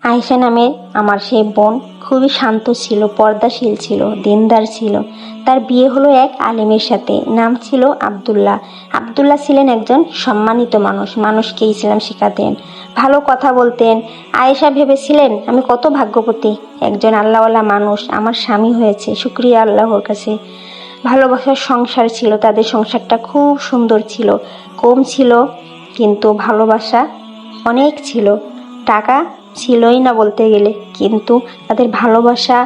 আয়েশা নামের আমার সেই বোন খুবই শান্ত ছিল, পর্দাশীল ছিল, দিনদার ছিল। তার বিয়ে হলো এক আলেমের সাথে, নাম ছিল আব্দুল্লাহ। আব্দুল্লাহ ছিলেন একজন সম্মানিত মানুষ, মানুষকে ইসলাম শেখাতেন, ভালো কথা বলতেন। আয়েশা ভেবেছিলেন আমি কত ভাগ্যবতী, একজন আল্লাহওয়ালা মানুষ আমার স্বামী হয়েছে, শুকরিয়া আল্লাহর কাছে। ভালোবাসার সংসার ছিল তাদের, সংসারটা খুব সুন্দর ছিল, কম ছিল কিন্তু ভালোবাসা অনেক ছিল। টাকা ছিলই না বলতে গেলে, কিন্তু তাদের ভালোবাসা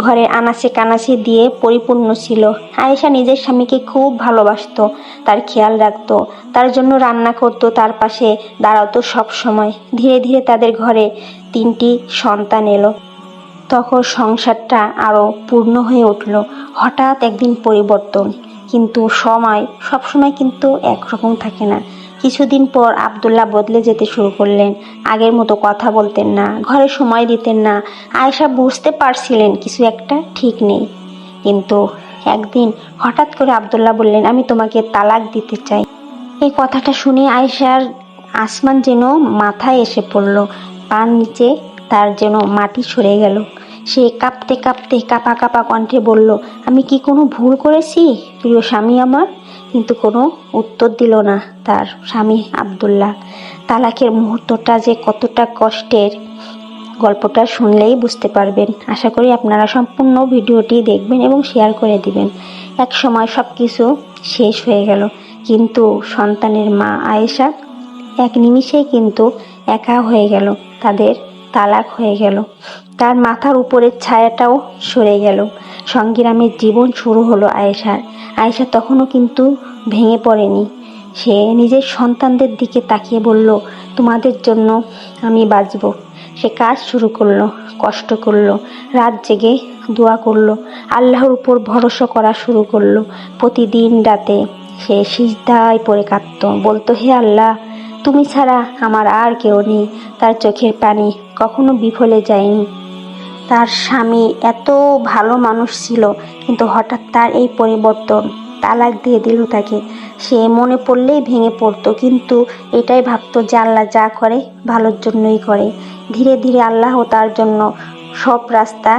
ঘরে আনাচে কানাচে দিয়ে পরিপূর্ণ ছিল। আয়েশা নিজের স্বামীকে খুব ভালোবাসতো, তার খেয়াল রাখতো, তার জন্য রান্না করতো, তার পাশে দাঁড়াতো সব সময়। ধীরে ধীরে তাদের ঘরে 3টি সন্তান এলো। তখন সংসারটা আরও পূর্ণ হয়ে উঠল। হঠাৎ একদিন পরিবর্তন, কিন্তু সবসময় কিন্তু একরকম থাকে না। কিছুদিন পর আব্দুল্লাহ বদলে যেতে শুরু করলেন। আগের মতো কথা বলতেন না, ঘরে সময় দিতেন না। আয়েশা বুঝতে পারছিলেন কিছু একটা ঠিক নেই। কিন্তু একদিন হঠাৎ করে আব্দুল্লাহ বললেন, আমি তোমাকে তালাক দিতে চাই। এই কথাটা শুনে আয়েশার আসমান যেন মাথায় এসে পড়ল, পার নিচে তার যেন মাটি সরে গেল। সে কাঁপতে কাঁপতে কাঁপা কাঁপা কণ্ঠে বলল, আমি কি কোনো ভুল করেছি প্রিয় স্বামী আমার? কিন্তু কোনো উত্তর দিল না তার স্বামী আব্দুল্লাহ। তালাকের মুহূর্তটা যে কতটা কষ্টের, গল্পটা শুনলেই বুঝতে পারবেন। আশা করি আপনারা সম্পূর্ণ ভিডিওটি দেখবেন এবং শেয়ার করে দিবেন। এক সময় সব কিছু শেষ হয়ে গেল, কিন্তু সন্তানের মা আয়েশা এক নিমিষেই কিন্তু একা হয়ে গেল। তাদের তালাক হয়ে গেল, তার মাথার উপরের ছায়াটাও সরে গেল। সংগ্রামের জীবন শুরু হলো আয়েশার। আয়েশা তখনও কিন্তু ভেঙে পড়েনি। সে নিজের সন্তানদের দিকে তাকিয়ে বলল, তোমাদের জন্য আমি বাঁচব। সে কাজ শুরু করলো, কষ্ট করলো, রাত জেগে দোয়া করলো, আল্লাহর উপর ভরসা করা শুরু করলো। প্রতিদিন রাতে সে সিজদায় পড়ে কাঁদতো, বলতো, হে আল্লাহ, তুমি ছাড়া আমার আর কেউ নেই। তার চোখের পানি কখনো বিফলে যায়নি। তার স্বামী এত ভালো মানুষ ছিল, কিন্তু হঠাৎ তার এই পরিবর্তন, তালাক দিয়ে দিল তাকে। সে মনে পড়লেই ভেঙে পড়তো, কিন্তু এটাই ভাবতো যে আল্লাহ যা করে ভালোর জন্যই করে। ধীরে ধীরে আল্লাহ তার জন্য সব রাস্তা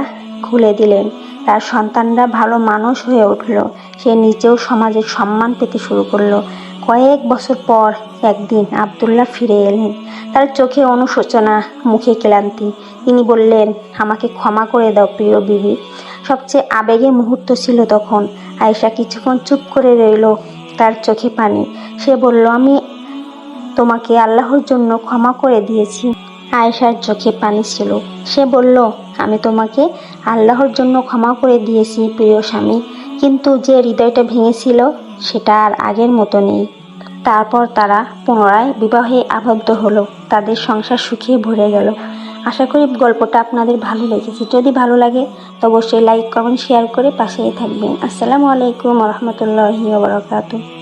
খুলে দিলেন। তার সন্তানরা ভালো মানুষ হয়ে উঠল। সে নিজেও সমাজে সম্মান পেতে শুরু করলো। কয়েক বছর পর একদিন আব্দুল্লাহ ফিরে এলেন। তার চোখে অনুশোচনা, মুখে ক্লান্তি। তিনি বললেন, আমাকে ক্ষমা করে দাও প্রিয় বিবি। সবচেয়ে আবেগের মুহূর্ত ছিল তখন। আয়েশা কিছুক্ষণ চুপ করে রইল, তার চোখে পানি। সে বলল, আমি তোমাকে আল্লাহর জন্য ক্ষমা করে দিয়েছি। আয়েশার চোখে পানি ছিল। সে বলল, আমি তোমাকে আল্লাহর জন্য ক্ষমা করে দিয়েছি প্রিয় স্বামী, কিন্তু যে হৃদয়টা ভেঙেছিল সেটা আর আগের মতো নেই। তারপর তারা পুনরায় বিবাহে আবদ্ধ হলো। তাদের সংসার সুখে ভরে গেল। আশা করি গল্পটা আপনাদের ভালো লেগেছে। যদি ভালো লাগে তো অবশ্যই লাইক, কমেন্ট, শেয়ার করে পাশেই থাকবেন। আসসালামু আলাইকুম ওয়া রাহমাতুল্লাহি ওয়া বারাকাতুহু।